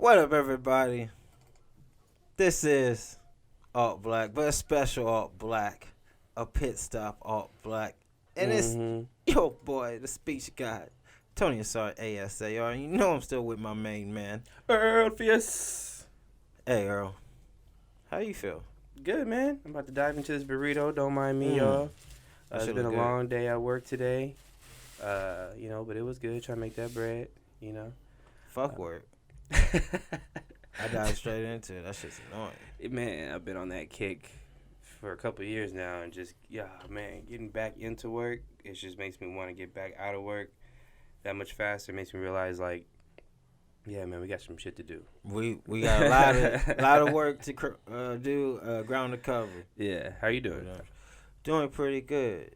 What up, everybody? This is Alt Black, but a special Alt Black, a pit stop Alt Black, and it's your boy, the speech guy, Tony Asar, ASAR. And you know I'm still with my main man, Earl Fierce. Hey, Earl. How you feel? Good, man. I'm about to dive into this burrito. Don't mind me, y'all. It's been a long day at work today. But it was good. Trying to make that bread, Fuck work. I dived straight into it. That shit's annoying. Man, I've been on that kick for a couple of years now, and just, getting back into work, it just makes me want to get back out of work that much faster. It makes me realize, we got some shit to do. We got a lot of work to do, ground to cover. Yeah, how you doing? Doing pretty good,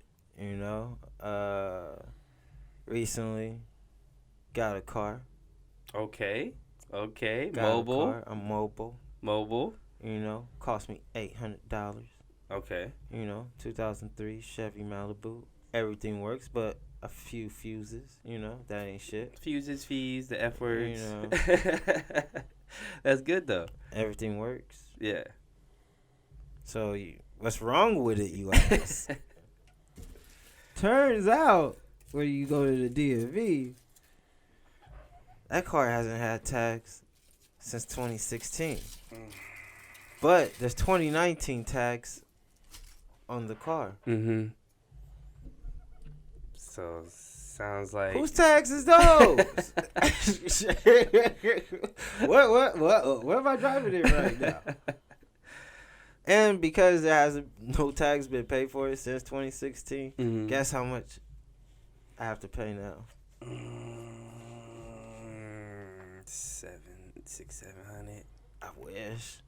recently got a car. Okay. Got Mobile. A car. I'm mobile. Cost me $800. Okay. 2003 Chevy Malibu. Everything works, but a few fuses. That ain't shit. Fuses, fees, the F words. That's good though. Everything works. Yeah. So what's wrong with it, you ask? Turns out when you go to the DMV, that car hasn't had tags since 2016. But there's 2019 tags on the car. Mm-hmm. So, sounds like... Whose tags is those? What am I driving in right now? And because there hasn't no tags been paid for it since 2016, guess how much I have to pay now? $700. I wish.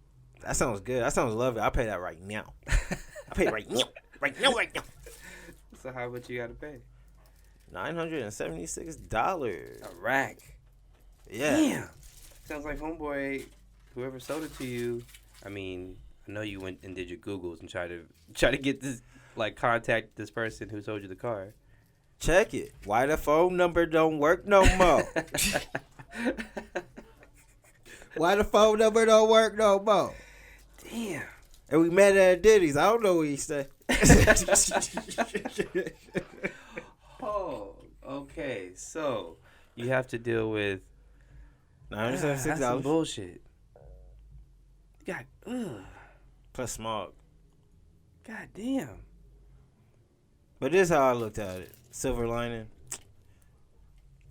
That sounds good. That sounds lovely. I'll pay that right now. I'll pay it right now. Right now. So how much you got to pay? $976. A rack. Yeah. Damn. Sounds like homeboy, whoever sold it to you. I mean, I know you went and did your Googles and try to get this, contact this person who sold you the car. Check it. Why the phone number don't work no more? Why the phone number don't work no more? Damn. And we met at Diddy's. I don't know what he said. Oh, okay. So you have to deal with $976. That's some bullshit. God, plus smog. God damn. But this is how I looked at it. Silver lining.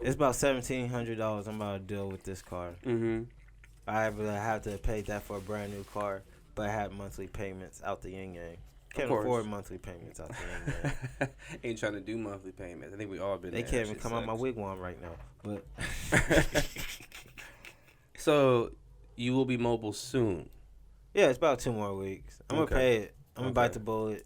It's about $1,700 I'm about to deal with this car. Mm-hmm. I have to pay that for a brand new car, but I had monthly payments out the yin yang. Can't afford monthly payments out the yin yang. Ain't trying to do monthly payments. I think we all been They there. can't even come out my wigwam right now. But So you will be mobile soon. Yeah, it's about 2 more weeks. I'm gonna pay it. I'm gonna bite the bullet.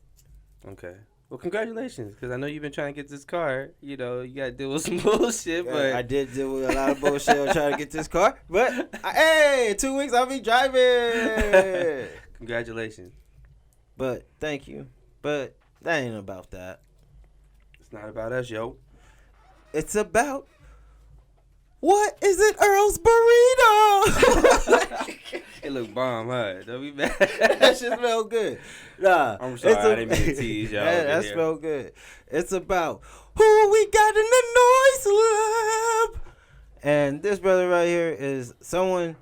Okay. Well, congratulations, because I know you've been trying to get this car. You got to deal with some bullshit, but... I did deal with a lot of bullshit trying to get this car, but, hey, 2 weeks I'll be driving. Congratulations. But, thank you. But, that ain't about that. It's not about us, yo. It's about... What is it, Earl's burrito? It look bomb, huh? Don't be mad. That shit smell good. Nah, I'm sorry, I didn't mean to tease y'all. That smell good. It's about who we got in the noise lab. And this brother right here is someone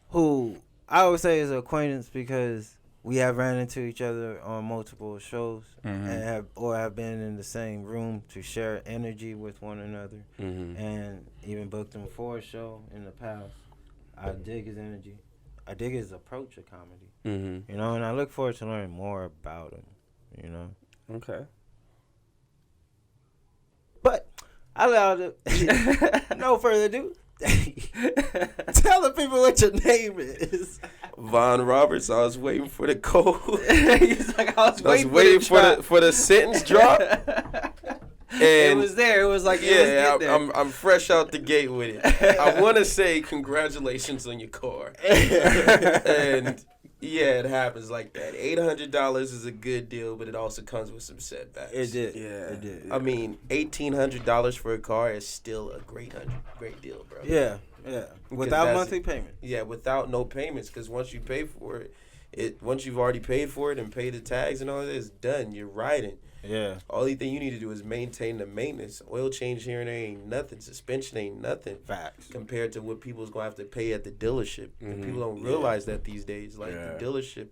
who I would say is an acquaintance because we have ran into each other on multiple shows and have been in the same room to share energy with one another, and even booked him for a show in the past. I dig his energy. I dig his approach to comedy. And I look forward to learning more about him. Okay. But I allowed it. No further ado. Tell the people what your name is. Von Roberts. I was waiting for the code. He's like, I was waiting for the sentence drop. And it was there. It was like, I'm fresh out the gate with it. I want to say congratulations on your car. And yeah, it happens like that. $800 is a good deal, but it also comes with some setbacks. It did. Yeah, it did. I mean, $1,800 for a car is still a great deal, bro. Yeah, Yeah, Because without monthly payment. Yeah, without no payments. Because once you pay for it, once you've already paid for it and paid the tags and all that, it's done. You're riding. Yeah. Only thing you need to do is maintain the maintenance. Oil change here and there ain't nothing. Suspension ain't nothing. Facts. Compared to what people's gonna have to pay at the dealership. And Mhm. people don't realize that these days. Like the dealership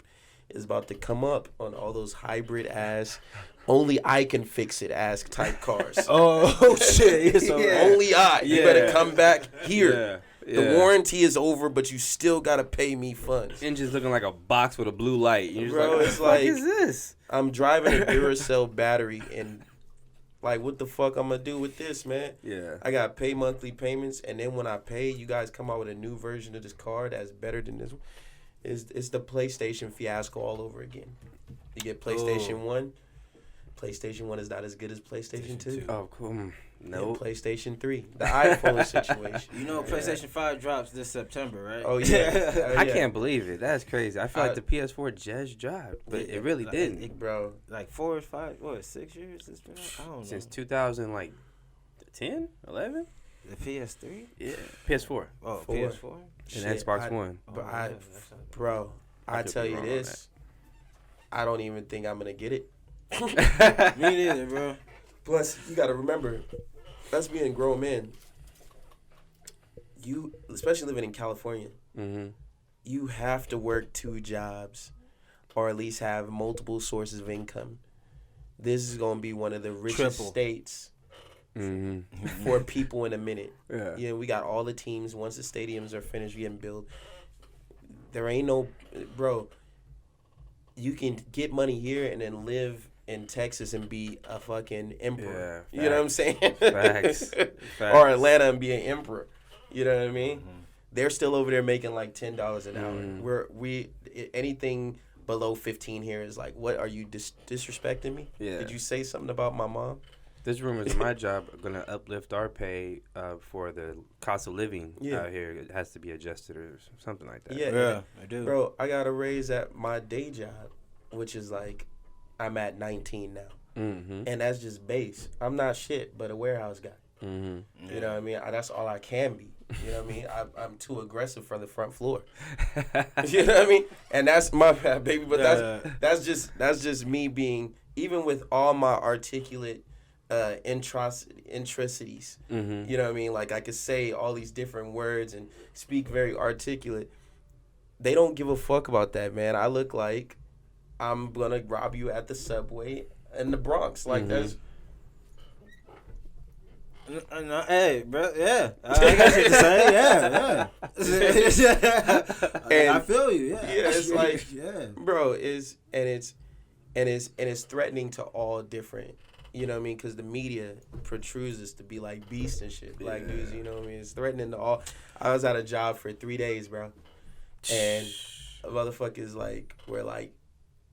is about to come up on all those hybrid ass, only I can fix it ass type cars. Oh shit! So Only I. You better come back here. Yeah. The warranty is over, but you still gotta pay me funds. Engine's looking like a box with a blue light. You're just Bro, like, what it's the fuck like- is this? I'm driving a Duracell battery and like what the fuck I'm gonna do with this, man? Yeah. I gotta pay monthly payments, and then when I pay, you guys come out with a new version of this car that's better than this one. It's the PlayStation fiasco all over again. You get PlayStation 1. PlayStation 1 is not as good as PlayStation 2. Oh, cool. And Nope. PlayStation 3. The iPhone situation. You know, PlayStation 5 drops this September, right? Oh, yeah. I can't believe it. That's crazy. I feel like I- the PS4 just dropped, but it really like, didn't. Bro. Like 4 or 5, what, 6 years it's been out? I don't know. Since 2010, 11? The PS3? Yeah. PS4 Oh, 4. PS4? and Shit, Xbox One. But Oh, I, yeah, that's not- bro, I could tell be you wrong on this. I don't even think I'm gonna get it. Me neither, bro. Plus, you gotta remember, us being grown men, you, especially living in California, Mm-hmm. you have to work 2 jobs or at least have multiple sources of income. This is gonna be one of the richest Triple. states Mm-hmm. for people in a minute. Yeah. Yeah, we got all the teams. Once the stadiums are finished getting built, there ain't no, bro. You can get money here and then live in Texas and be a fucking emperor. Yeah, You know what I'm saying? Facts. Or Atlanta and be an emperor. You know what I mean? They're still over there making like $10 an hour. Anything below 15 here is like, what are you disrespecting me? Yeah. Did you say something about my mom? There's rumors in my job are gonna uplift our pay for the cost of living out here. It has to be adjusted or something like that. Yeah. I do. Bro, I got a raise at my day job, which is like, I'm at 19 now. Mm-hmm. And that's just base. I'm not shit, but a warehouse guy. Mm-hmm. You know what I mean? That's all I can be. You know what I mean? I'm too aggressive for the front floor. You know what I mean? And that's my bad, baby. But that's just me being, even with all my articulate intricities. Mm-hmm. You know what I mean? Like I could say all these different words and speak very articulate. They don't give a fuck about that, man. I look like I'm gonna rob you at the subway in the Bronx. Like that's. No, hey, bro, yeah. I got shit to say, yeah. And I feel you, yeah. Yeah, it's like, yeah. bro, it's threatening to all different. You know what I mean? Because the media protrudes us to be like beasts and shit, black dudes. You know what I mean? It's threatening to all. I was at a job for 3 days, bro, and a motherfuckers like were like,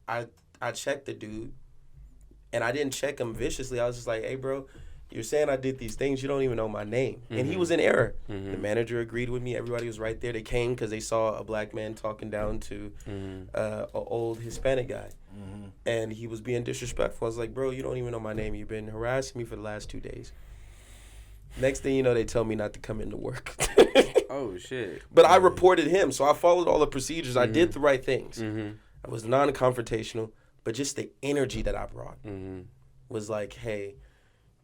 I checked the dude, and I didn't check him viciously. I was just like, hey, bro. You're saying I did these things. You don't even know my name. Mm-hmm. And he was in error. Mm-hmm. The manager agreed with me. Everybody was right there. They came because they saw a black man talking down to an old Hispanic guy. Mm-hmm. And he was being disrespectful. I was like, bro, you don't even know my name. You've been harassing me for the last 2 days. Next thing you know, they tell me not to come into work. Oh, shit. But I reported him. So I followed all the procedures. I did the right things. I was non-confrontational. But just the energy that I brought was like, hey,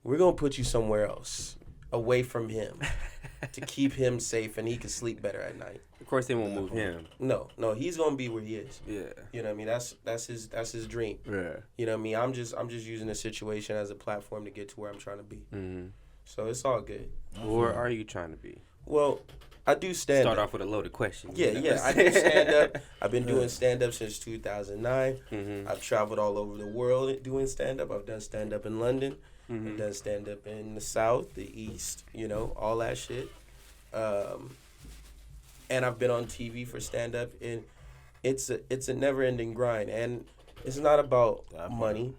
we're going to put you somewhere else, away from him, to keep him safe and he can sleep better at night. Of course, they won't move him. No, he's going to be where he is. Yeah. You know what I mean? That's his dream. Yeah. You know what I mean? I'm just using the situation as a platform to get to where I'm trying to be. Mm-hmm. So it's all good. Where are you trying to be? Well, I do stand Start up. off with a loaded question. Yeah, I do stand up. I've been doing stand up since 2009. Mm-hmm. I've traveled all over the world doing stand up. I've done stand up in London. Mm-hmm. I've done stand up in the South, the East, you know, all that shit. And I've been on TV for stand up, and it's a never ending grind. And it's not about money.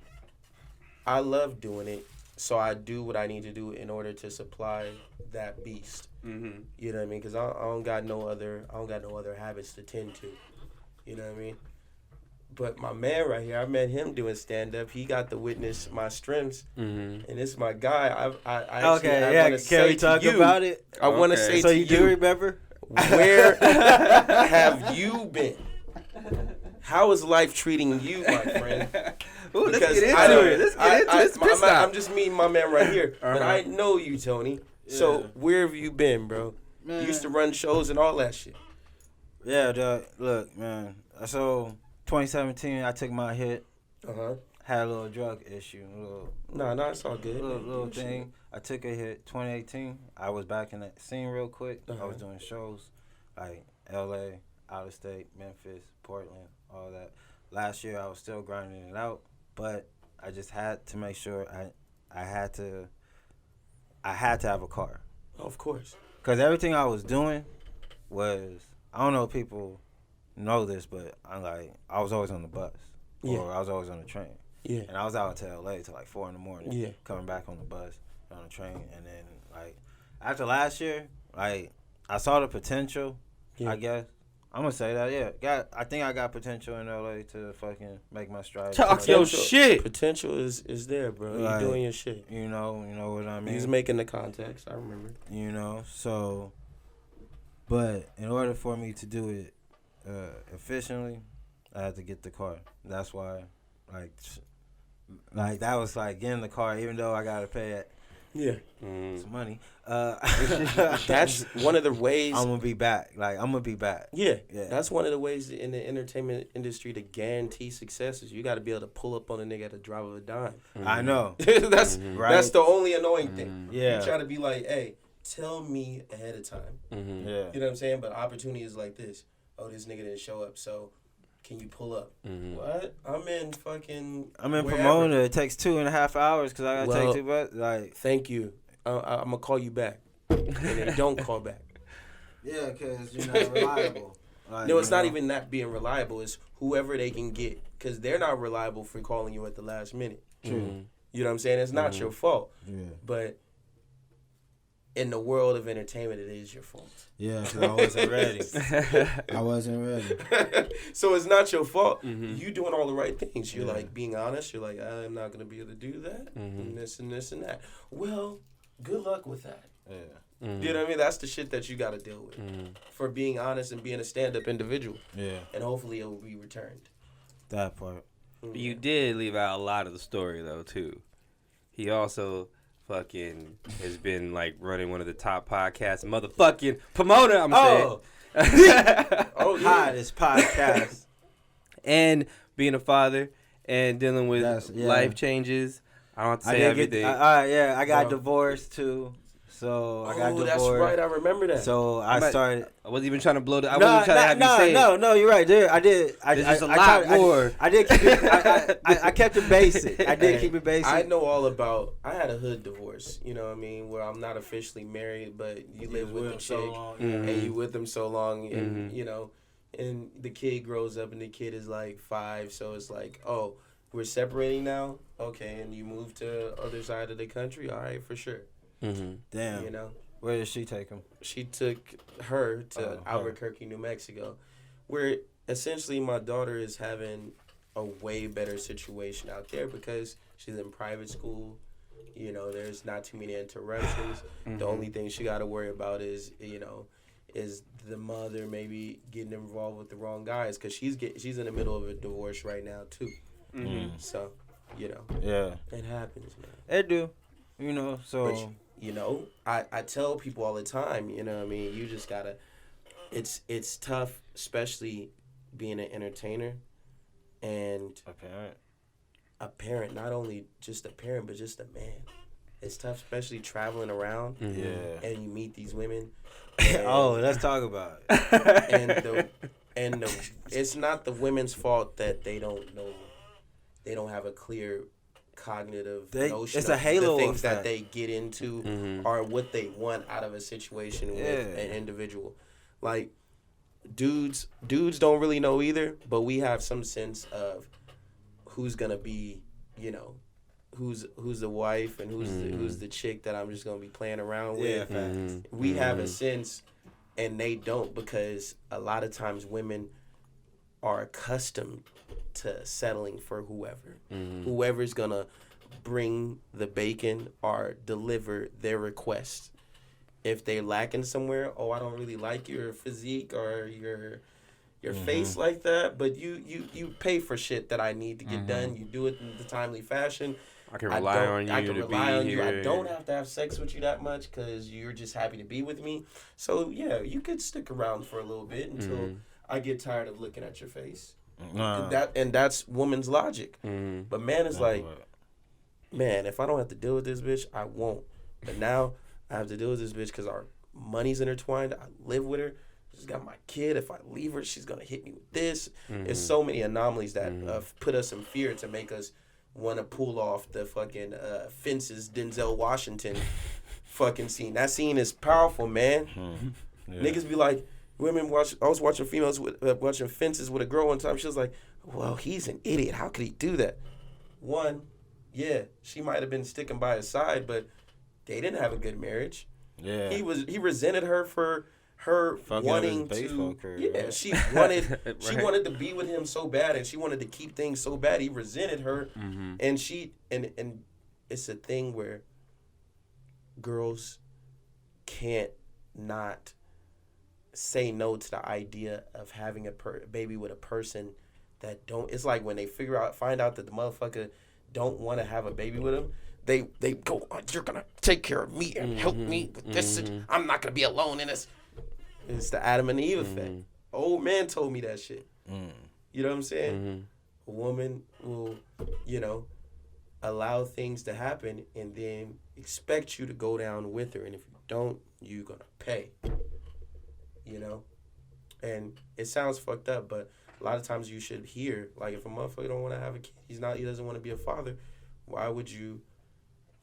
I love doing it, so I do what I need to do in order to supply that beast. Mm-hmm. You know what I mean? Because I don't got no other habits to tend to. You know what I mean? But my man right here, I met him doing stand up. He got to witness my strengths, and this is my guy. I Okay, can we talk about it? I want to say So to you do remember? where have you been? How is life treating you, my friend? Ooh, let's Because get into I don't- it. Let's get into it. It's piss stop. I'm just meeting my man right here, but Uh-huh. I know you, Tony. So Yeah. where have you been, bro? Man. You used to run shows and all that shit. Yeah, dog. Look, man. So 2017, I took my hit. Uh-huh. Had a little drug issue, No, it's all good. little thing. I took a hit. 2018, I was back in that scene real quick. I was doing shows like LA, out of state, Memphis, Portland, all that. Last year, I was still grinding it out, but I just had to make sure I had to have a car. Of course. Because everything I was doing was, I don't know if people know this, but I was always on the bus. Yeah. Or I was always on the train. Yeah. And I was out to LA till like 4 a.m. Yeah. Coming back on the bus, on the train. And then, like, after last year, like, I saw the potential, Yeah. I guess. I'm going to say that, yeah. I think I got potential in LA to fucking make my strides. Talk your shit. Potential is there, bro. Like, You doing your shit. You know what I mean? He's making the context. I remember. You know, so, but in order for me to do it efficiently, I had to get the car. That's why, like that was like getting the car, even though I gotta pay it Yeah. some money. That's one of the ways. I'm gonna be back. Like I'm gonna be back. Yeah. Yeah. That's one of the ways in the entertainment industry to guarantee success is you got to be able to pull up on a nigga at the drop of a dime. I know. That's Right. that's the only annoying thing. Yeah. You try to be like, hey, tell me ahead of time. Yeah. You know what I'm saying? But opportunity is like this. Oh, this nigga didn't show up, so can you pull up? What? I'm in wherever. Pomona. It takes 2.5 hours because I gotta take 2 bucks. Like, Thank you. I'm gonna call you back, and then don't call back. yeah, because you're not reliable. Like, No, it's you not know? even that being reliable. It's whoever they can get, because they're not reliable for calling you at the last minute. True. You know what I'm saying? It's not your fault, Yeah. but in the world of entertainment, it is your fault. Yeah, because I wasn't ready. I wasn't ready. So it's not your fault. You doing all the right things. You're like being honest. You're like, I'm not gonna be able to do that, and this and this and that. Well, good luck with that. Yeah. You know what I mean? That's the shit that you got to deal with for being honest and being a stand-up individual. Yeah. And hopefully it will be returned. That part. You did leave out a lot of the story though too. He also fucking has been like running one of the top podcasts, motherfucking Pomona. I'm saying. Oh, yeah. Hottest podcast. And being a father and dealing with That's- yeah. life changes. I don't have to say everything. I got Bro. divorced too. So I got divorced. That's right. I remember that. So I started. I wasn't even trying to blow the. I wasn't trying to have you say it. No, you're right. Dude, I did. There's just a lot more. I did keep it. I kept it basic. I did keep it basic. I know all about. I had a hood divorce. You know what I mean? Where I'm not officially married, but you live with the chick, and you with them so long, and you know, and the kid grows up, and the kid is like 5, so it's like, oh, we're separating now. Okay, and you move to other side of the country. All right, for sure. Damn. You know. Where did she take him? She took her to Albuquerque, New Mexico, where essentially my daughter is having a way better situation out there because she's in private school. You know, there's not too many interruptions. The only thing she got to worry about is, you know, is the mother maybe getting involved with the wrong guys because she's in the middle of a divorce right now too. So, you know, Yeah. it happens, man. It do. You know, so. But, you know, I tell people all the time, you know what I mean, you just gotta, it's tough, especially being an entertainer and a parent, not only just a parent, but just a man. It's tough, especially traveling around Yeah. and you meet these women. Oh, let's talk about it. And it's not the women's fault that they don't know, they don't have a clear cognitive notion it's of a halo the things effect. that they get into or what they want out of a situation with an individual. Like dudes don't really know either, but we have some sense of who's gonna be, you know, who's the wife and who's the chick that I'm just gonna be playing around with. We have a sense, and they don't, because a lot of times women are accustomed to settling for whoever. Mm-hmm. Whoever's gonna bring the bacon or deliver their request. If they're lacking somewhere, I don't really like your physique or your face like that, but you pay for shit that I need to get done. You do it in the timely fashion. I can rely on you. I can to rely be on you. here. I don't have to have sex with you that much because you're just happy to be with me. So yeah, you could stick around for a little bit until I get tired of looking at your face. And that's woman's logic. Mm-hmm. But man is like, man, if I don't have to deal with this bitch, I won't. But now I have to deal with this bitch because our money's intertwined. I live with her. She's got my kid. If I leave her, she's gonna hit me with this. There's so many anomalies that put us in fear to make us want to pull off the fucking Fences Denzel Washington fucking scene. That scene is powerful, man. Yeah. Niggas be like, women watch. I was watching females watching Fences with a girl one time. She was like, "Well, he's an idiot. How could he do that?" One, yeah, she might have been sticking by his side, but they didn't have a good marriage. Yeah, he resented her for her fucking wanting baseball to. career, yeah, right? she wanted Right. she wanted to be with him so bad, and she wanted to keep things so bad. He resented her, and she and it's a thing where girls can't not say no to the idea of having a baby with a person that don't. It's like when they find out that the motherfucker don't want to have a baby with him. They go, you're gonna take care of me and help me with this. I'm not gonna be alone in this. It's the Adam and Eve effect. Old man told me that shit. You know what I'm saying? A woman will, allow things to happen and then expect you to go down with her. And if you don't, you're gonna pay. And it sounds fucked up, but a lot of times you should hear, like, if a motherfucker don't want to have a kid, he doesn't want to be a father, why would you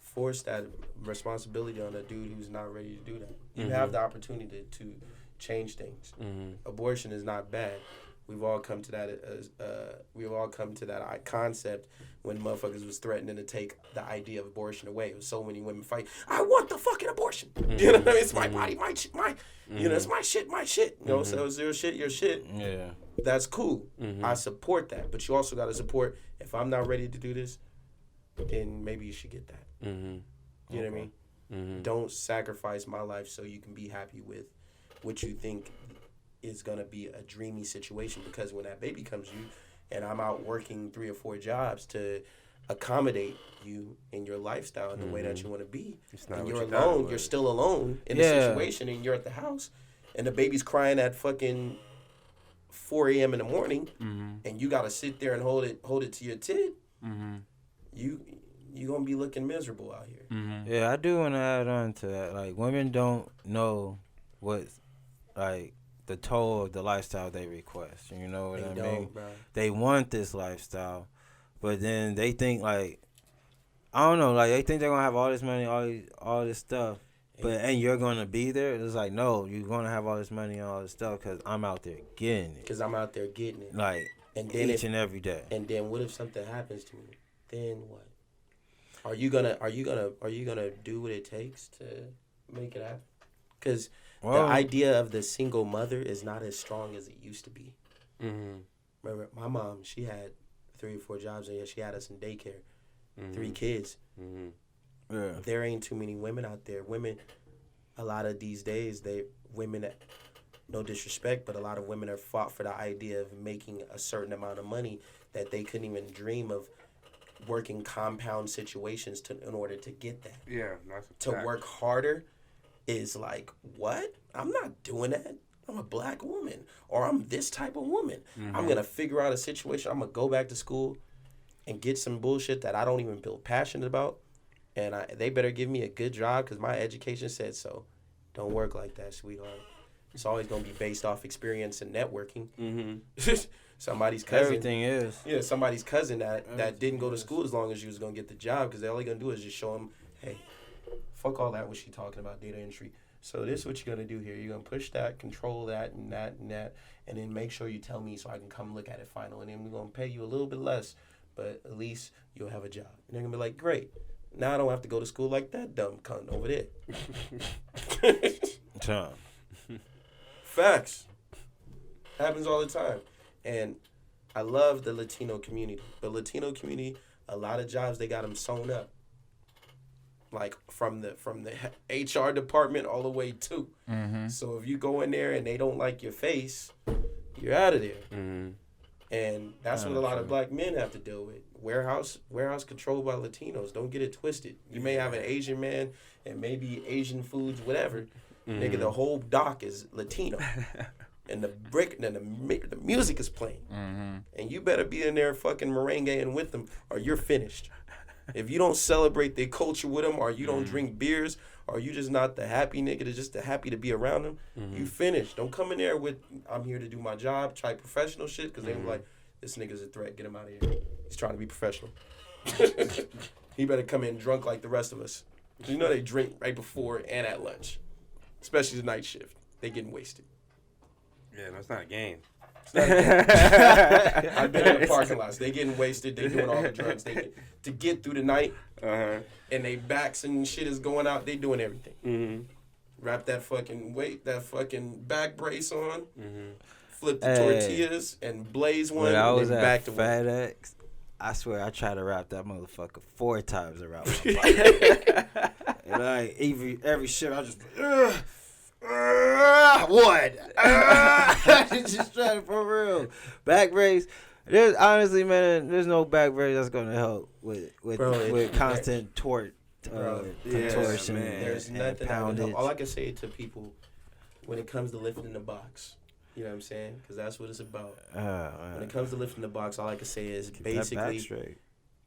force that responsibility on a dude who's not ready to do that? You have the opportunity to change things. Abortion is not bad. We've all come to that concept when motherfuckers was threatening to take the idea of abortion away. It was so many women fight. I want the fucking abortion. You know what I mean? It's my body, my shit, it's my shit. So it's your shit, your shit. Yeah, that's cool. I support that, but you also got to support. If I'm not ready to do this, then maybe you should get that. You know what I mean? Don't sacrifice my life so you can be happy with what you think is going to be a dreamy situation, because when that baby comes you and I'm out working 3 or 4 jobs to accommodate you in your lifestyle in the way that you want to be, and you're alone, you're still alone in a situation, and you're at the house and the baby's crying at fucking 4 a.m. in the morning, and you got to sit there and hold it to your tit, you gonna be looking miserable out here. Yeah, I do want to add on to that. Like, women don't know what's, like, the toll of the lifestyle they request. You know what I mean? Bro. They want this lifestyle, but then they think, like, I don't know, like, they think they're gonna have all this money, all this stuff, and you're gonna be there. It's like, no, you're gonna have all this money and all this stuff because I'm out there getting it. Like, and then each and every day. And then what if something happens to me? Then what? Are you gonna do what it takes to make it happen? Because the idea of the single mother is not as strong as it used to be. Remember, my mom, she had 3 or 4 jobs, and yet she had us in daycare. 3 kids. Yeah. There ain't too many women out there. Women, a lot of these days, no disrespect, but a lot of women are fought for the idea of making a certain amount of money that they couldn't even dream of working compound situations in order to get that. Yeah, that's to work harder is like, what? I'm not doing that. I'm a black woman, or I'm this type of woman. I'm going to figure out a situation. I'm going to go back to school and get some bullshit that I don't even feel passionate about, and they better give me a good job because my education said so. Don't work like that, sweetheart. It's always going to be based off experience and networking. Somebody's cousin. Everything is. Yeah, somebody's cousin that didn't go to school as long as you was going to get the job, because all you're going to do is just show them, hey, fuck all that what she talking about, data entry. So this is what you're going to do here. You're going to push that, control that, and that, and then make sure you tell me so I can come look at it final. And then we're going to pay you a little bit less, but at least you'll have a job. And they're going to be like, great. Now I don't have to go to school like that dumb cunt over there. Tom. Facts. Happens all the time. And I love the Latino community. The Latino community, a lot of jobs, they got them sewn up. Like from the HR department all the way to. Mm-hmm. So if you go in there and they don't like your face, you're out of there. Mm-hmm. And that's what a lot of black men have to deal with. Warehouse controlled by Latinos. Don't get it twisted. You may have an Asian man and maybe Asian foods, whatever. Mm-hmm. Nigga, the whole dock is Latino. And the music is playing. Mm-hmm. And you better be in there fucking merengueing with them or you're finished. If you don't celebrate their culture with them or you don't drink beers or you just not the happy nigga that's just the happy to be around them, you finished. Don't come in there with, I'm here to do my job, try professional shit, because they were like, this nigga's a threat, get him out of here. He's trying to be professional. He better come in drunk like the rest of us. You know they drink right before and at lunch, especially the night shift. They getting wasted. Yeah, no, it's not a game. I've been in the parking lots. They getting wasted. They doing all the drugs to get through the night. Uh-huh. And they backs and shit is going out. They doing everything. Mm-hmm. Wrap that fucking back brace on. Mm-hmm. Flip the tortillas and blaze one. When I was and then at back to work. FedEx, I swear I tried to wrap that motherfucker 4 times around my body. And like every shift, I just what? Just trying to, for real. Back brace. There's honestly, man, there's no back brace that's gonna help with constant contortion. Man. There's and nothing. poundage. All I can say to people when it comes to lifting the box, you know what I'm saying? Because that's what it's about. When it comes to lifting the box, all I can say is basically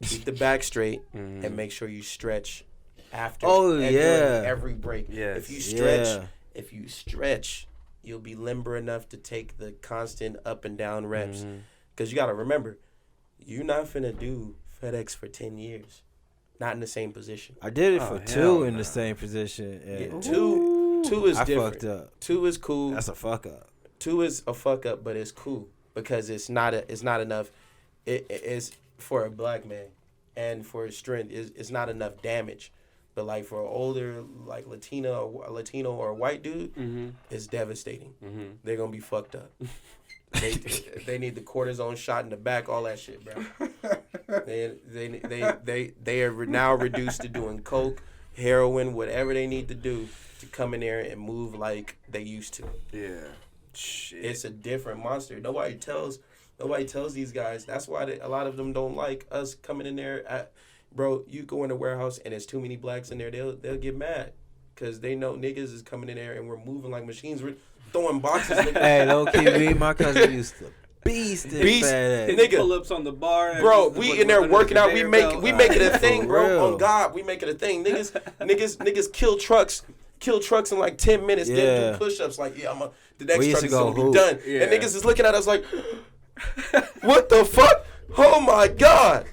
keep the back straight and make sure you stretch after. During every break. Yes. If you stretch, you'll be limber enough to take the constant up and down reps. Because you got to remember, you're not finna do FedEx for 10 years. Not in the same position. I did it for 2 in the same position. And two is I different. fucked up. 2 is cool. That's a fuck up. 2 is a fuck up, but it's cool because it's not enough. It is for a black man and for his strength. It's not enough damage. But like for an older like Latino or a white dude, it's devastating. They're gonna be fucked up. They need the cortisone shot in the back, all that shit, bro. They are now reduced to doing coke, heroin, whatever they need to do to come in there and move like they used to. Yeah. Shit. It's a different monster. Nobody tells these guys. That's why a lot of them don't like us coming in there. Bro, you go in the warehouse and there's too many blacks in there, they'll get mad because they know niggas is coming in there and we're moving like machines. We're throwing boxes. Hey, low key, me and my cousin used to beast FedEx. Nigga. Pull-ups on the bar. Bro, we in there working out. We make it a thing, For bro. real. On God, we make it a thing. Niggas kill trucks in like 10 minutes. Then do push-ups. Like, the next truck is gonna be done. Yeah. And niggas is looking at us like, what the fuck? Oh my God.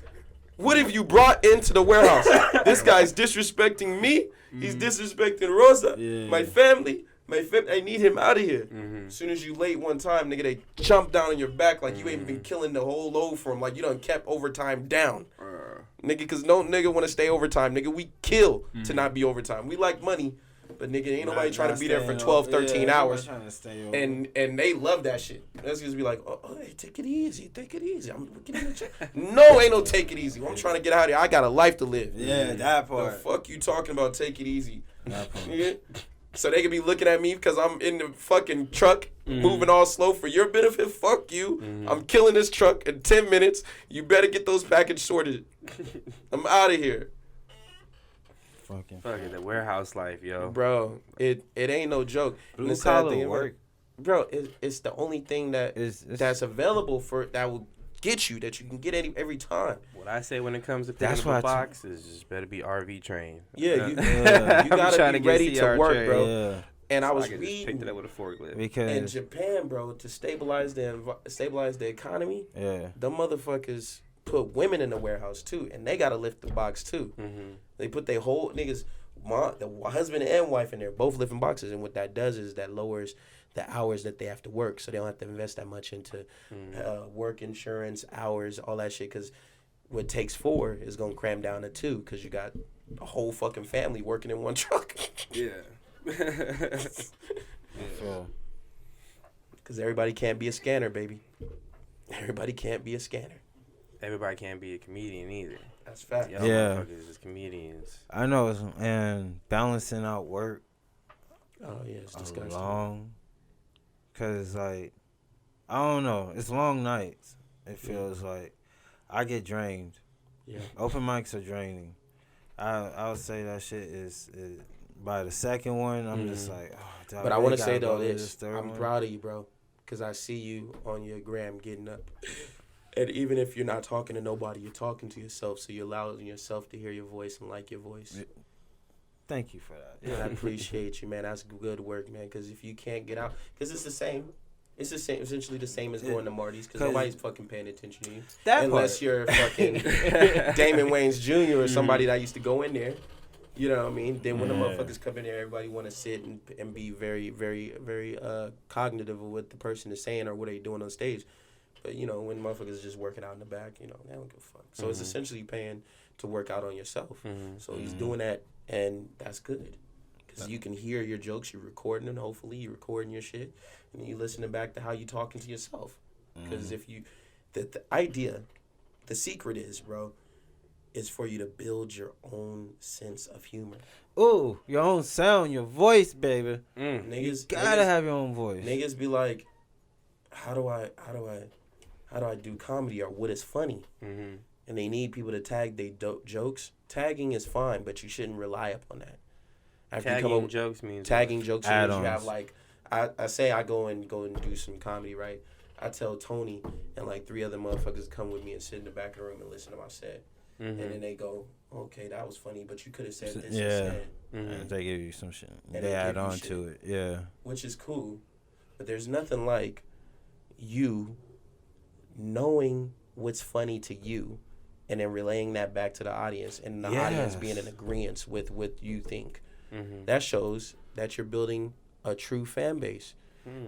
What have you brought into the warehouse? This guy's disrespecting me. He's disrespecting Rosa, my family. I need him out of here. As soon as you late one time, nigga, they jump down on your back like you ain't been killing the whole load for him. Like you done kept overtime down. Nigga, because no nigga want to stay overtime. Nigga, we kill to not be overtime. We like money, but nigga, ain't nobody trying to be there for 12, 13 hours. And they love that shit. Let's just be like, hey, take it easy. I'm getting No, ain't no take it easy. I'm trying to get out of here. I got a life to live. Yeah, that The part. fuck you talking about take it easy? That part. Nigga? So they could be looking at me because I'm in the fucking truck moving all slow for your benefit. Fuck you. I'm killing this truck in 10 minutes. You better get those packages sorted. I'm out of here. Fucking the warehouse life, yo. Bro, it ain't no joke. blue collar work. Bro, it's the only thing that's available that will get you, that you can get every time. What I say when it comes to That's picking up a why box is just better be RV trained. Yeah, you I'm gotta trying be to get ready to CR work, trained. bro. Yeah, And I So was could just pick reading it up with a forklift. in because Japan, bro, to stabilize the economy. yeah, Them motherfuckers put women in the warehouse too, and they gotta lift the box too. They put their whole niggas, the husband and wife in there, both lifting boxes, and what that does is that lowers the hours that they have to work, so they don't have to invest that much into work insurance, hours, all that shit. Because what takes 4 is gonna cram down to 2, because you got a whole fucking family working in one truck. Yeah. so Because everybody can't be a scanner, baby. everybody can't be a scanner. Everybody can't be a comedian either. That's fact. Y'all Yeah. motherfuckers is comedians. I know, and balancing out work Oh yeah, it's disgusting. long, cause like I don't know, it's long nights. It feels like I get drained. Yeah. Open mics are draining. I would say that shit is by the second one. I'm just like, oh, dog, But I really want to gotta say go though to this, third I'm one? proud of you, bro, because I see you on your gram getting up. And even if you're not talking to nobody, you're talking to yourself, so you're allowing yourself to hear your voice and like your voice. Thank you for that. And I appreciate you, man. That's good work, man. Because if you can't get out, because it's the same. It's the same, essentially the same as going to Marty's, because nobody's fucking paying attention to you. That Unless part. you're fucking Damon Wayans Jr. or somebody that used to go in there. You know what I mean? Then when the motherfuckers come in there, everybody want to sit and be very, very, very cognitive of what the person is saying or what they doing on stage. But, you know, when motherfuckers is just working out in the back, you know, they don't give a fuck. So it's essentially paying to work out on yourself. So he's doing that, and that's good. Because you can hear your jokes, you're recording them, hopefully you're recording your shit, and you listening back to how you talking to yourself. Because if you, the idea, the secret is, bro, is for you to build your own sense of humor. Ooh, your own sound, your voice, baby. Niggas Gotta have your own voice. Niggas be like, how do I do comedy, or what is funny? And they need people to tag they jokes. Tagging is fine, but you shouldn't rely upon that. After Tagging jokes means tagging jokes means add-ons. you have like, I say I go and do some comedy, right? I tell Tony and like 3 other motherfuckers come with me and sit in the back of the room and listen to my set. And then they go, okay, that was funny, but you could have said this instead. And they give you some shit. And They add give you on shit. to it. Yeah. Which is cool. But there's nothing like you knowing what's funny to you and then relaying that back to the audience, and the audience being in agreement with what you think. That shows that you're building a true fan base.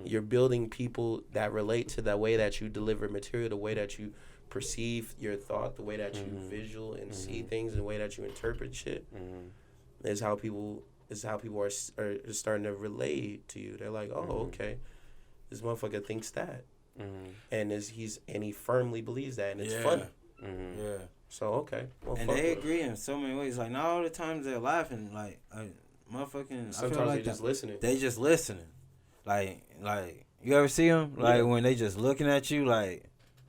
You're building people that relate to the way that you deliver material, the way that you perceive your thought, the way that you visual and see things, and the way that you interpret shit. Is how people are starting to relate to you. They're like, oh, okay, this motherfucker thinks that, and he firmly believes that, and it's funny. Yeah. So okay, well, And fuck they with it. agree in so many ways. Like, not all the times they're laughing. Like, motherfucking. Sometimes I feel like they're just listening. They just listening. Like you ever see them? Like when they just looking at you, like.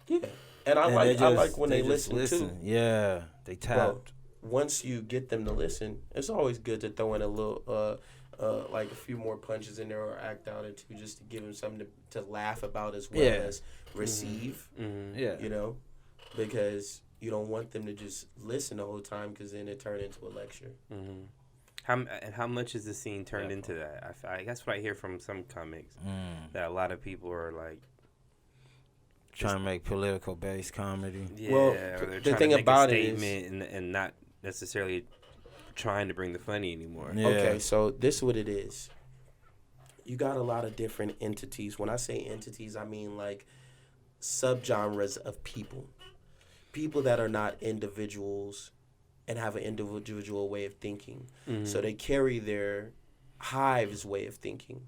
Yeah, and I like when they just listen too. Yeah, they tapped. Well, once you get them to listen, it's always good to throw in a little, like a few more punches in there or act out or two, just to give them something to laugh about as well as receive. Yeah. You know, because you don't want them to just listen the whole time, because then it turns into a lecture. How much is the scene turned into that? I guess what I hear from some comics that a lot of people are like trying to make political based comedy. Yeah, Well, or they're the trying thing to make about a it is- statement and not necessarily trying to bring the funny anymore. Yeah. Okay, so this is what it is. You got a lot of different entities. When I say entities, I mean like subgenres of people. People that are not individuals and have an individual way of thinking. So they carry their hive's way of thinking.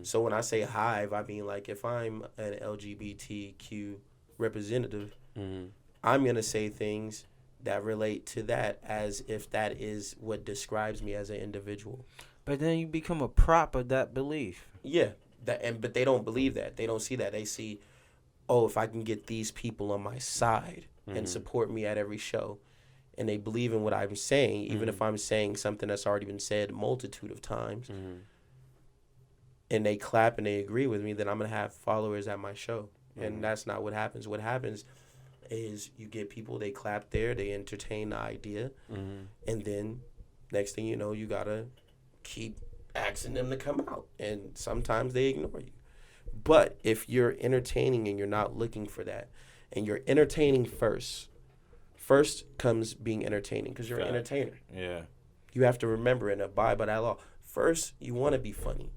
So when I say hive, I mean like if I'm an LGBTQ representative, I'm going to say things that relate to that as if that is what describes me as an individual. But then you become a prop of that belief. Yeah, but they don't believe that. They don't see that. They see, oh, if I can get these people on my side and support me at every show, and they believe in what I'm saying, even if I'm saying something that's already been said a multitude of times, and they clap and they agree with me, then I'm going to have followers at my show. And that's not what happens. What happens is you get people, they clap there, they entertain the idea, and then next thing you know, you got to keep asking them to come out. And sometimes they ignore you. But if you're entertaining and you're not looking for that, and you're entertaining first comes being entertaining, because you're an entertainer. Yeah. You have to remember and abide by that law. First, you want to be funny.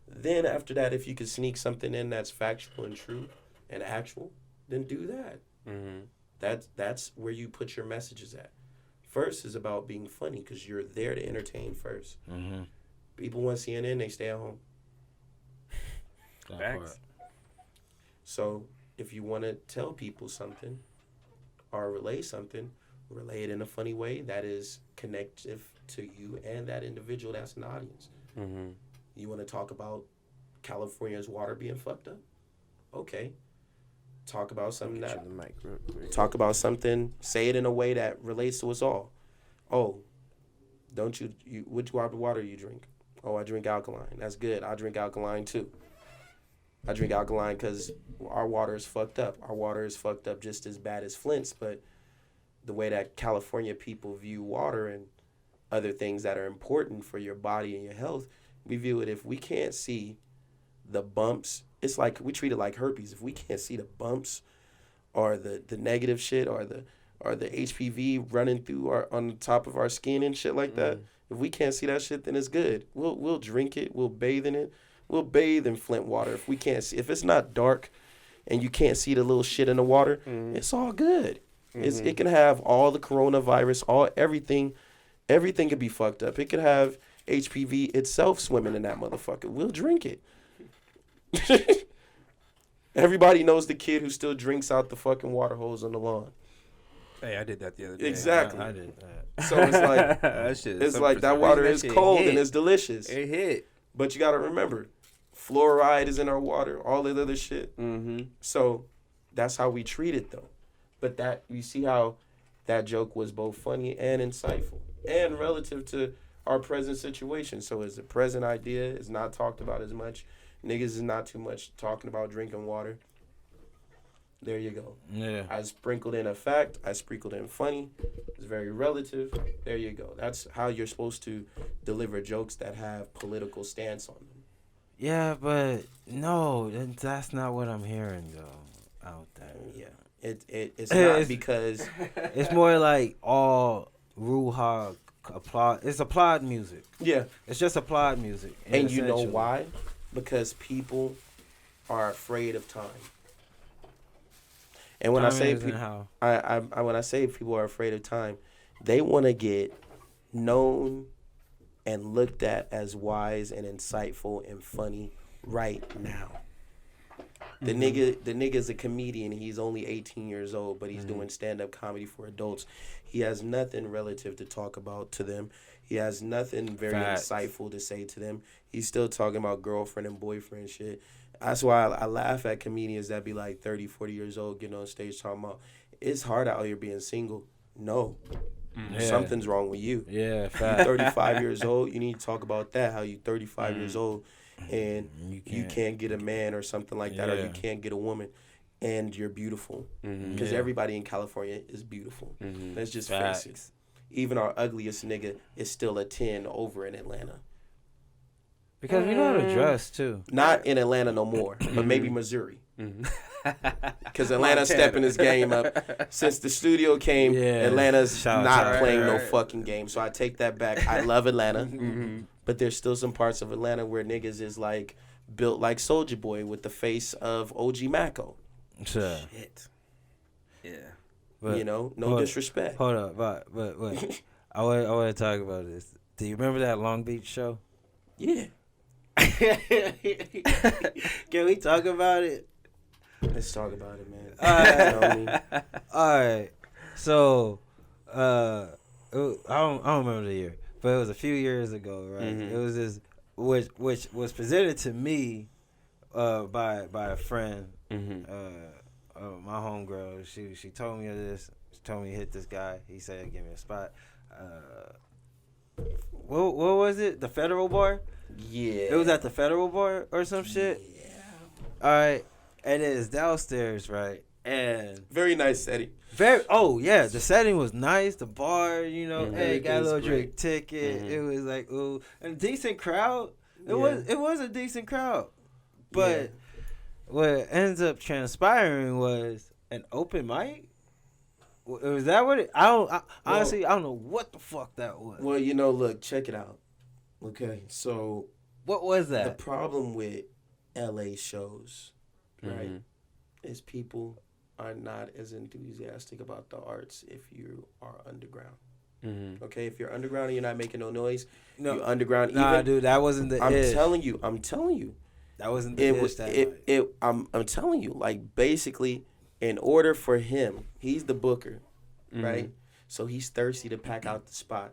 Then after that, if you could sneak something in that's factual and true and actual, then do that. That's where you put your messages at. First is about being funny, because you're there to entertain first. People want CNN, they stay at home. Facts. So if you want to tell people something or relay something, relay it in a funny way that is connective to you and that individual that's in the audience. Mm-hmm. You want to talk about California's water being fucked up? Okay. Talk about something that. Talk about something. Say it in a way that relates to us all. Oh, don't you which water you drink? Oh, I drink alkaline. That's good. I drink alkaline too. I drink alkaline because our water is fucked up. Our water is fucked up just as bad as Flint's, but the way that California people view water and other things that are important for your body and your health, we view it if we can't see the bumps. It's like we treat it like herpes. If we can't see the bumps or the negative shit or the HPV running through on the top of our skin and shit like that, if we can't see that shit, then it's good. We'll drink it. We'll bathe in it. We'll bathe in Flint water. If we can't see, if it's not dark and you can't see the little shit in the water, it's all good. It can have all the coronavirus, everything can be fucked up. It could have HPV itself swimming in that motherfucker. We'll drink it. Everybody knows the kid who still drinks out the fucking water hose on the lawn. Hey, I did that the other day. Exactly. I did that. So it's like it's like that water is cold and it's delicious. It hit. But you got to remember, fluoride is in our water, all that other shit. Mm-hmm. So that's how we treat it, though. But that you see how that joke was both funny and insightful and relative to our present situation. So it's a present idea. It's not talked about as much. Niggas is not too much talking about drinking water. There you go. Yeah. I sprinkled in a fact. I sprinkled in funny. It's very relative. There you go. That's how you're supposed to deliver jokes that have political stance on them. Yeah, but no, that's not what I'm hearing though out there. Yeah. It's not because it's more like all Ruha applaud. It's applaud music. Yeah. It's just applaud music. And you know why? Because people are afraid of time. And when I say when I say people are afraid of time, they want to get known and looked at as wise and insightful and funny right now. The nigga's a comedian. He's only 18 years old, but he's doing stand-up comedy for adults. He has nothing relative to talk about to them. He has nothing very insightful to say to them. He's still talking about girlfriend and boyfriend shit. That's why I laugh at comedians that be like 30, 40 years old getting on stage talking about, it's hard out here being single. No. Something's wrong with you. Yeah, fact. You're 35 years old. You need to talk about that, how you 35 years old and you can't get a man or something like that, or you can't get a woman and you're beautiful. Because everybody in California is beautiful. Let's just face it. Even our ugliest nigga is still a 10 over in Atlanta. Because we know how to dress, too. Not in Atlanta no more, but maybe Missouri. Because Atlanta's stepping his game up. Since the studio came, Atlanta's not playing no fucking game. So I take that back. I love Atlanta. But there's still some parts of Atlanta where niggas is like built like Soulja Boy with the face of OG Macko. Shit. Yeah. But, no disrespect. Hold up, but I want to talk about this. Do you remember that Long Beach show? Yeah. Can we talk about it? Let's talk about it, man. All right. So, I don't remember the year, but it was a few years ago, right? It was this, which was presented to me, by a friend. My homegirl. She told me this. She told me to hit this guy. He said, "Give me a spot." What was it? The Federal Bar? Yeah. It was at the Federal Bar or some shit? Yeah. All right. And it is downstairs, right? And very nice setting. The setting was nice. The bar, hey, got a little drink ticket. It was like, ooh. And a decent crowd. It was a decent crowd. But what ends up transpiring was an open mic. Was that what it? Honestly, I don't know what the fuck that was. Well, look, check it out. Okay, so what was that? The problem with LA shows, right, is people are not as enthusiastic about the arts if you are underground. Okay, if you're underground and you're not making no noise, you're underground. Nah, dude, that wasn't the. I'm telling you. That wasn't the dish that night. I'm telling you, like, basically, in order for him, he's the booker, right? So he's thirsty to pack out the spot.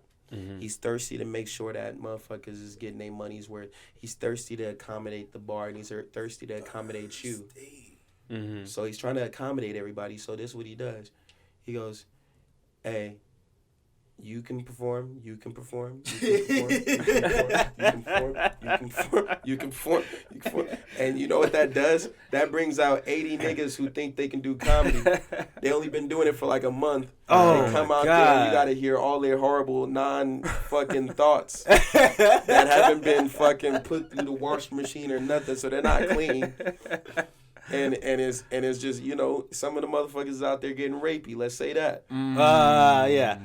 He's thirsty to make sure that motherfuckers is getting their money's worth. He's thirsty to accommodate the bar, and he's thirsty to accommodate you. So he's trying to accommodate everybody. So this is what he does. He goes, hey, you can perform, you can perform, you can perform, you can perform, you can perform, you can perform. And you know what that does? That brings out 80 niggas who think they can do comedy. They only been doing it for like a month. Oh, they come out God. there and you gotta hear all their horrible non-fucking thoughts that haven't been fucking put through the washing machine or nothing, so they're not clean. And it's just, you know, some of the motherfuckers out there getting rapey. Let's say that. Yeah.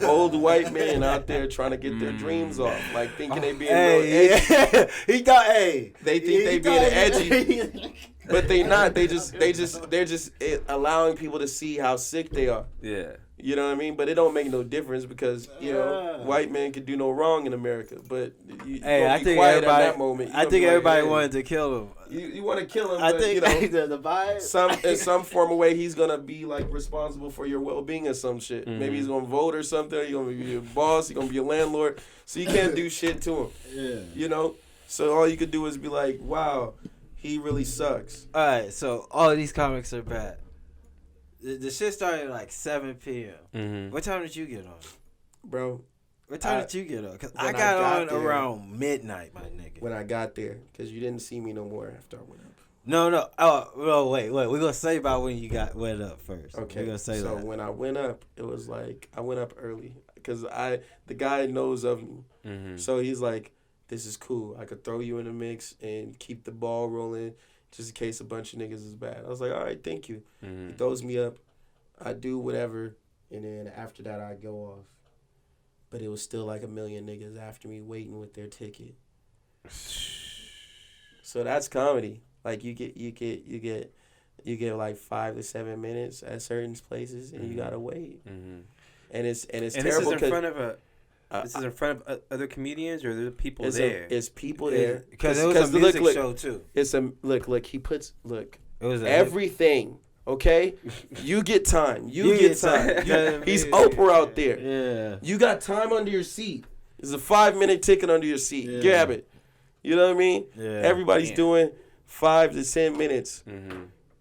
Old white men out there trying to get their dreams off, like thinking they being real edgy. Yeah. He thought, hey. They think they being edgy, but they not. They're just allowing people to see how sick they are. Yeah. You know what I mean? But it don't make no difference because, you know, white men can do no wrong in America. But you I be think quiet everybody, at that moment. I think everybody wanted to kill him. You want to kill him, I but, think you know, the vibe. in some form of way, he's going to be, like, responsible for your well-being or some shit. Maybe he's going to vote or something. He's going to be your boss. He's going to be your landlord. So you can't do shit to him. Yeah. You know? So all you could do is be like, wow, he really sucks. All right, so all of these comics are bad. The shit started at like 7 p.m. What time did you get on? Bro. What time did you get on? Because I I got got on there- around midnight, my nigga. When I got there, because you didn't see me no more after I went up. No. Oh, well, wait. We're going to say about when you went up first. Okay. We're going to say so that. when I went up, it was like, I went up early. Because the guy knows of me. So he's like, this is cool. I could throw you in the mix and keep the ball rolling just in case a bunch of niggas is bad. I was like, all right, thank you. He throws me up. I do whatever. And then after that, I go off. But it was still like a million niggas after me waiting with their ticket. So that's comedy. Like you get like 5 to 7 minutes at certain places, and you gotta wait. And it's And terrible. this is in front of this is in front of other comedians, or there are people there? It's people there Because it was a music show, too. It's a look. He puts It was everything. Okay, you get time. You get time. He's Oprah out there. Yeah. You got time under your seat. There's a 5-minute ticket under your seat. Yeah. Grab it. You know what I mean? Yeah. Everybody's doing 5 to 10 minutes.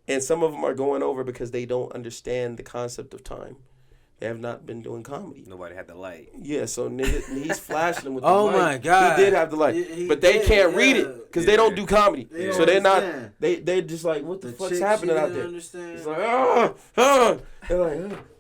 And some of them are going over because they don't understand the concept of time. They have not been doing comedy. Nobody had the light. Yeah, so nigga, he's flashing them with the Oh light. my God. He did have the light. He but they did, can't yeah. read it because they don't do comedy. They So they're not, understand. they're just like, what the fuck's chick, happening she out didn't there? understand. It's like, They're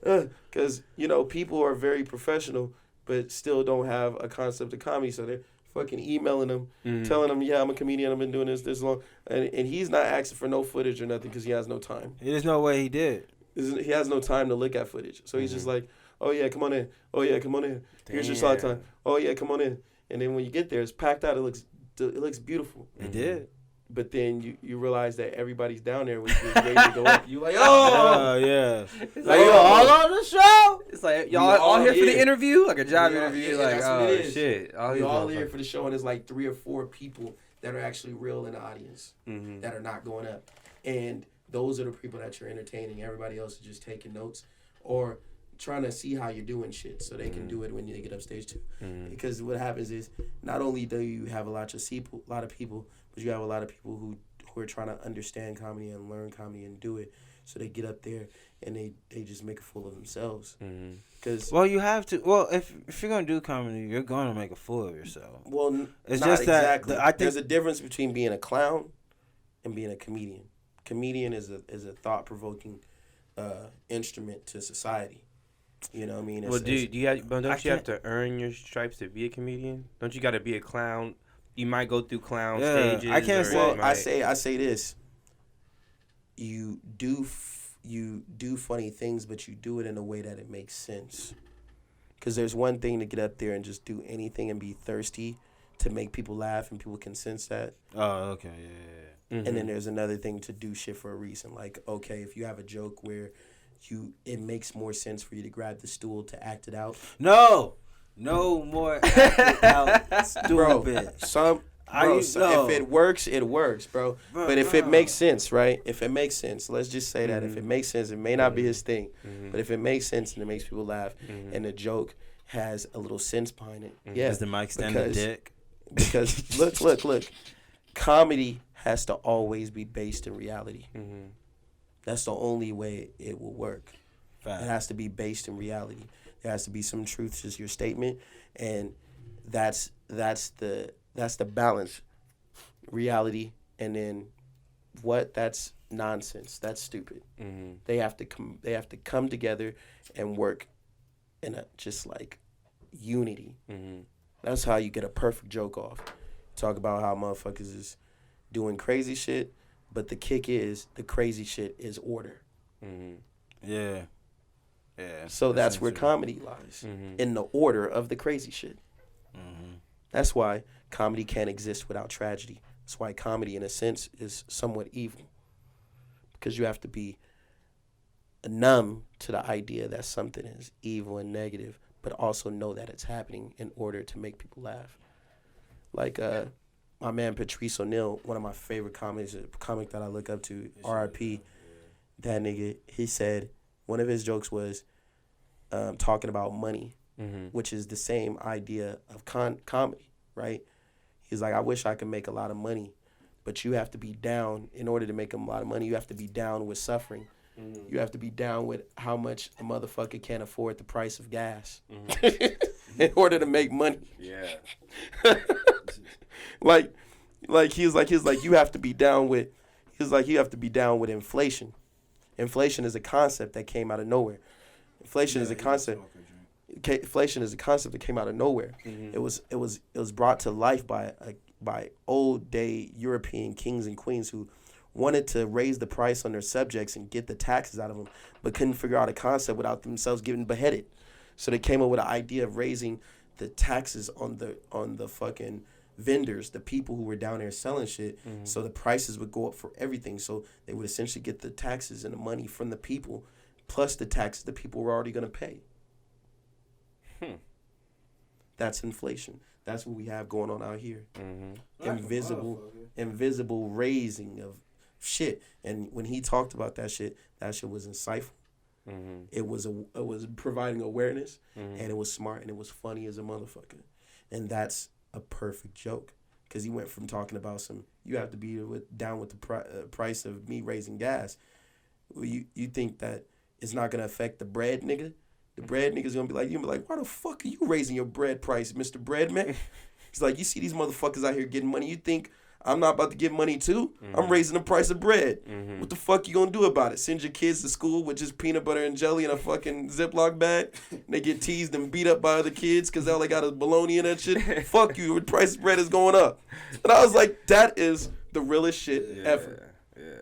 like, because, you know, people are very professional, but still don't have a concept of comedy. So they're fucking emailing them, telling them, yeah, I'm a comedian. I've been doing this long. And he's not asking for no footage or nothing because he has no time. There's no way he did. He has no time to look at footage. So he's just like, oh, yeah, come on in. Oh, yeah, come on in. Here's your slot time. Oh, yeah, come on in. And then when you get there, it's packed out. It looks beautiful. He did. But then you realize that everybody's down there with ready to go up. You like, oh, yeah. It's Like, you all on the show? It's like y'all all all here for the here. interview, like a job Yeah, interview. yeah, Like, that's what oh it is. shit, we all here for the show, and there's like 3 or 4 people that are actually real in the audience that are not going up. And those are the people that you're entertaining. Everybody else is just taking notes or trying to see how you're doing shit so they can do it when they get up stage too. Because what happens is not only do you have a lot of people, but you have a lot of people who are trying to understand comedy and learn comedy and do it. So they get up there and they just make a fool of themselves. Cause Well, you have to. Well, if you're gonna do comedy, you're gonna make a fool of yourself. well, It's not just that exactly. I think There's a difference between being a clown and being a comedian. Comedian is a thought-provoking instrument to society. You know what I mean? Well, don't you have to earn your stripes to be a comedian? Don't you got to be a clown? You might go through clown stages. I can't or say- you Well, might- I say this. You do funny things, but you do it in a way that it makes sense. Because there's one thing to get up there and just do anything and be thirsty to make people laugh and people can sense that. Oh, okay, yeah. And then there's another thing to do shit for a reason. Like, okay, if you have a joke where it makes more sense for you to grab the stool to act it out. No more acting out Bro, stupid. Bro, if it works, it works, bro. But if it makes sense, right? If it makes sense, let's just say that if it makes sense, it may not be his thing, but if it makes sense and it makes people laugh, and the joke has a little sense behind it, yeah. Is the mic standing dick? Because look, comedy has to always be based in reality. That's the only way it will work. Fact. It has to be based in reality. There has to be some truth to your statement, and that's the balance. Reality, and then that's nonsense. That's stupid. They have to come together and work in a just like unity. That's how you get a perfect joke off. Talk about how motherfuckers is doing crazy shit, but the kick is the crazy shit is order. Yeah. So that's where comedy lies, in the order of the crazy shit. That's why comedy can't exist without tragedy. That's why comedy, in a sense, is somewhat evil, because you have to be numb to the idea that something is evil and negative, but also know that it's happening in order to make people laugh. Like my man Patrice O'Neal, one of my favorite comics, a comic that I look up to, R.I.P. That nigga, he said one of his jokes was talking about money, which is the same idea of comedy, right? He's like, I wish I could make a lot of money, but you have to be down. In order to make a lot of money, you have to be down with suffering. You have to be down with how much a motherfucker can't afford the price of gas in order to make money. Yeah. like he was like you have to be down with. He was like you have to be down with inflation. Inflation is a concept that came out of nowhere. Inflation is a concept. Inflation is a concept that came out of nowhere. It was brought to life by old day European kings and queens who wanted to raise the price on their subjects and get the taxes out of them, but couldn't figure out a concept without themselves getting beheaded. So they came up with an idea of raising the taxes on the fucking vendors, the people who were down there selling shit, so the prices would go up for everything. So they would essentially get the taxes and the money from the people, plus the taxes the people were already going to pay. That's inflation. That's what we have going on out here. Invisible raising of shit. And when he talked about that shit was insightful. It was providing awareness, and it was smart, and it was funny as a motherfucker. And that's a perfect joke, because he went from talking about you have to be down with the price of me raising gas. Well, you think that it's not gonna affect the bread nigga? The bread nigga's gonna be like, you be like, why the fuck are you raising your bread price, Mr. Breadman? He's like, you see these motherfuckers out here getting money. You think I'm not about to get money too? I'm raising the price of bread. What the fuck you gonna do about it? Send your kids to school with just peanut butter and jelly in a fucking Ziploc bag? And they get teased and beat up by other kids because all they got is bologna and that shit? Fuck you, the price of bread is going up. And I was like, that is the realest shit ever.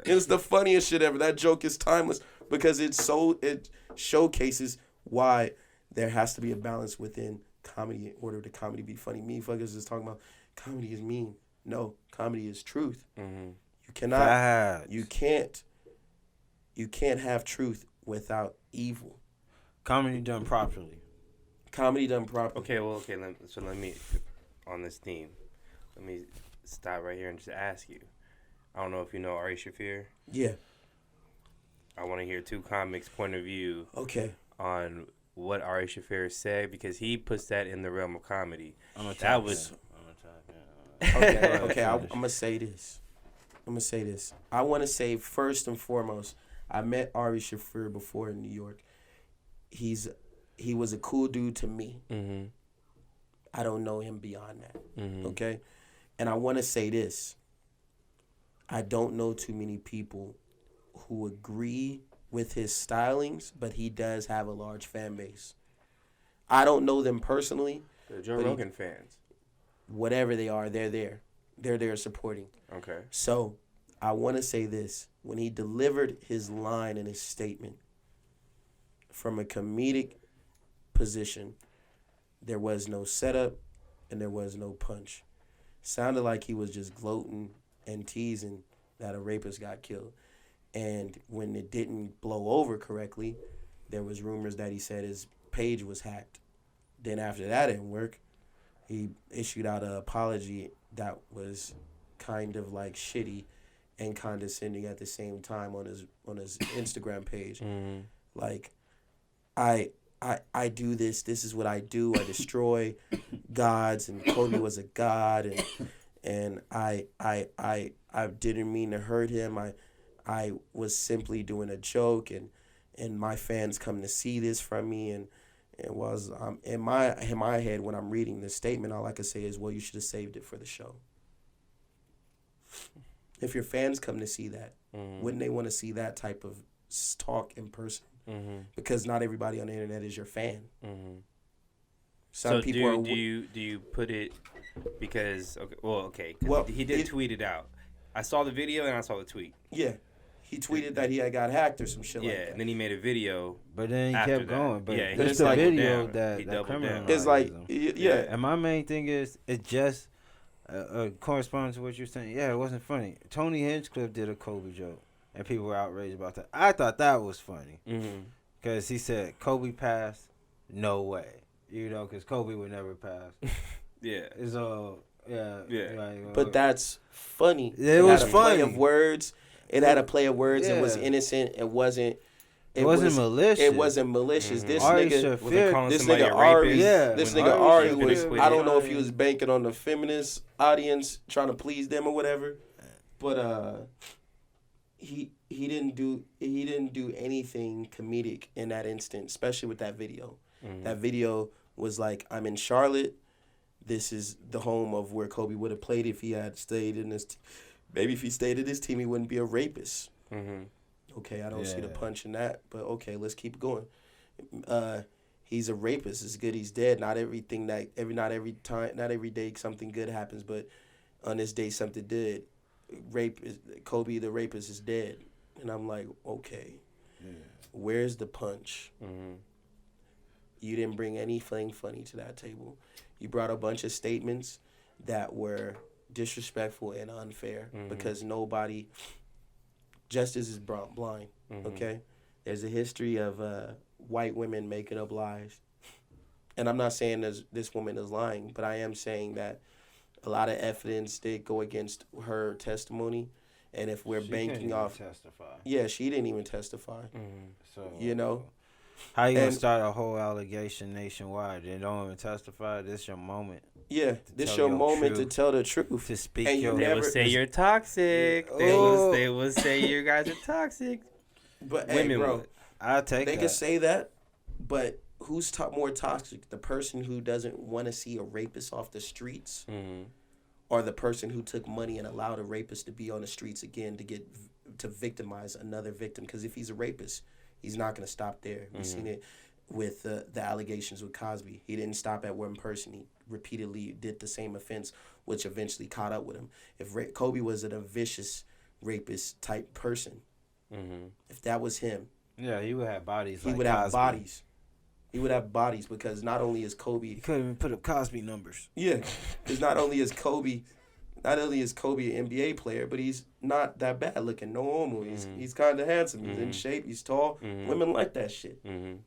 It's the funniest shit ever. That joke is timeless because it showcases why there has to be a balance within comedy in order to comedy be funny. Me fuckers is talking about comedy is mean. No, comedy is truth. You cannot. You can't have truth without evil. Comedy done properly. Okay. Let me on this theme. Let me stop right here and just ask you. I don't know if you know Ari Shaffir. Yeah. I want to hear two comics' point of view. Okay. On what Ari Shaffir said, because he puts that in the realm of comedy. Okay. I'm gonna say this. I want to say first and foremost, I met Ari Shaffir before in New York. He was a cool dude to me. I don't know him beyond that. Okay, and I want to say this. I don't know too many people who agree with his stylings, but he does have a large fan base. I don't know them personally. The Joe Rogan fans. Whatever they are, they're there. They're there supporting. Okay. So I want to say this. When he delivered his line and his statement from a comedic position, there was no setup and there was no punch. Sounded like he was just gloating and teasing that a rapist got killed. And when it didn't blow over correctly, there was rumors that he said his page was hacked. Then after that didn't work, he issued out an apology that was kind of like shitty and condescending at the same time on his Instagram page. Mm-hmm. Like, I do this. This is what I do. I destroy gods, and Kobe was a god, and I didn't mean to hurt him. I was simply doing a joke, and my fans come to see this from me, and it was in my head when I'm reading this statement, all I can say is, well, you should have saved it for the show. If your fans come to see that, wouldn't they want to see that type of talk in person? Mm-hmm. Because not everybody on the internet is your fan. Mm-hmm. Some people do you put it because okay, well, he did tweet it out. I saw the video and I saw the tweet. Yeah, he tweeted that he had got hacked or some shit like that. Yeah, and then he made a video. But then he kept going. But yeah, it's the video that criminalizes it's like him. yeah. And my main thing is it just corresponds to what you're saying. Yeah, it wasn't funny. Tony Hinchcliffe did a Kobe joke, and people were outraged about that. I thought that was funny because he said Kobe passed, no way, because Kobe would never pass. Yeah, it's all yeah. Like, but that's funny. It was had a funny. Play of words. It had a play of words. Yeah. It was innocent. It wasn't malicious. It wasn't malicious. This Ari nigga, Shaffir, this nigga Ari, this nigga Ari Ari was. Shaffir I don't know if he was banking on the feminist audience, trying to please them or whatever, but he didn't do anything comedic in that instant, especially with that video. That video was like, I'm in Charlotte. This is the home of where Kobe would have played if he had stayed in this. Maybe if he stayed in his team, he wouldn't be a rapist. Okay, I don't see the punch in that, but okay, let's keep going. He's a rapist. It's good he's dead. Not every day something good happens, but on this day something did. Kobe the rapist is dead, and I'm like, okay, where's the punch? You didn't bring anything funny to that table. You brought a bunch of statements that were disrespectful and unfair because justice is blind. Okay, there's a history of white women making up lies, and I'm not saying this woman is lying, but I am saying that a lot of evidence did go against her testimony, and if we're banking off, she didn't even testify. So how you gonna start a whole allegation nationwide and don't even testify? This your moment. Yeah, this your moment to tell the truth. To speak and your. They will say you're toxic. They will say you guys are toxic. But women, hey, bro, I'll take. They can say that, but who's more toxic? The person who doesn't want to see a rapist off the streets, or the person who took money and allowed a rapist to be on the streets again to victimize another victim? Because if he's a rapist, he's not going to stop there. We've seen it with the allegations with Cosby. He didn't stop at one person. He repeatedly did the same offense, which eventually caught up with him. If Kobe was a vicious rapist type person, if that was him, he would have bodies. He would have bodies. He would have bodies because not only is Kobe, he couldn't even put up Cosby numbers. Yeah, because not only is Kobe an NBA player, but he's not that bad looking. No homo. He's kind of handsome. He's in shape. He's tall. Women like that shit.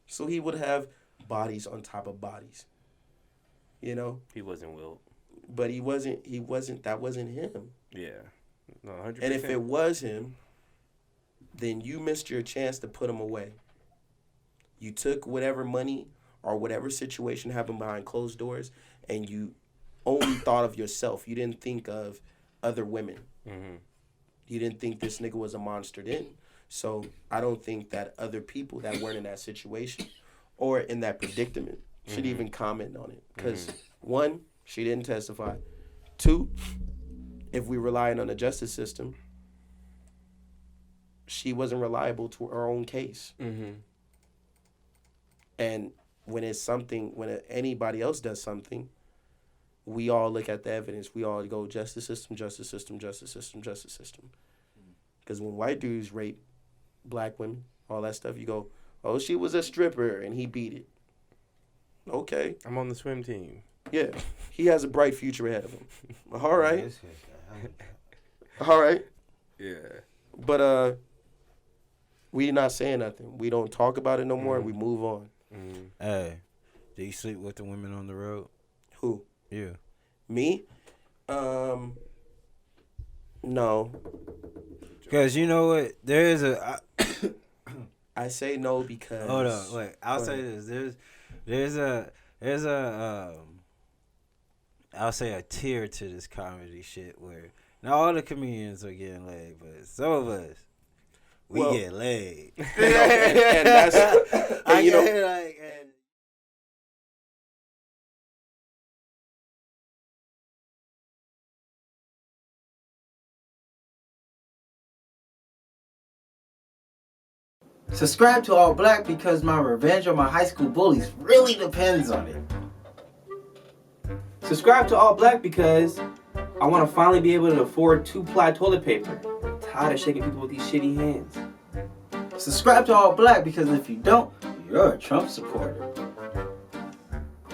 So he would have bodies on top of bodies. He wasn't Wilt. But he wasn't. That wasn't him. Yeah. No, 100%. And if it was him, then you missed your chance to put him away. You took whatever money or whatever situation happened behind closed doors, and you only thought of yourself. You didn't think of other women. You didn't think this nigga was a monster then. So I don't think that other people that weren't in that situation or in that predicament should even comment on it. Because, one, she didn't testify. Two, if we relying on the justice system, she wasn't reliable to her own case. And when anybody else does something, we all look at the evidence. We all go justice system, justice system, justice system, justice system. Because when white dudes rape black women, all that stuff, you go, oh, she was a stripper and he beat it. Okay. I'm on the swim team. Yeah. He has a bright future ahead of him. All right. All right. Yeah. But we not saying nothing. We don't talk about it no more. We move on. Hey, do you sleep with the women on the road? Who? You. Me? No. Because you know what? There is a. I say no because. Hold on, wait. I'll say this. There's a I'll say a tier to this comedy shit where not all the comedians are getting laid, but some of us we get laid. And that's and you know. Subscribe to All Black because my revenge on my high school bullies really depends on it. Subscribe to All Black because I want to finally be able to afford 2-ply toilet paper. I'm tired of shaking people with these shitty hands. Subscribe to All Black because if you don't, you're a Trump supporter.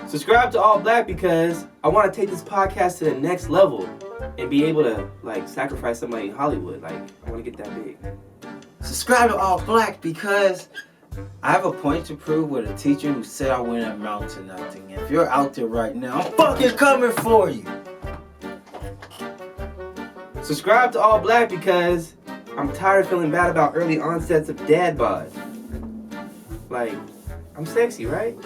Subscribe to All Black because I want to take this podcast to the next level and be able to sacrifice somebody in Hollywood. I want to get that big. Subscribe to All Black because I have a point to prove with a teacher who said I wouldn't amount to nothing. If you're out there right now, I'm fucking coming for you. Subscribe to All Black because I'm tired of feeling bad about early onsets of dad bod. I'm sexy, right?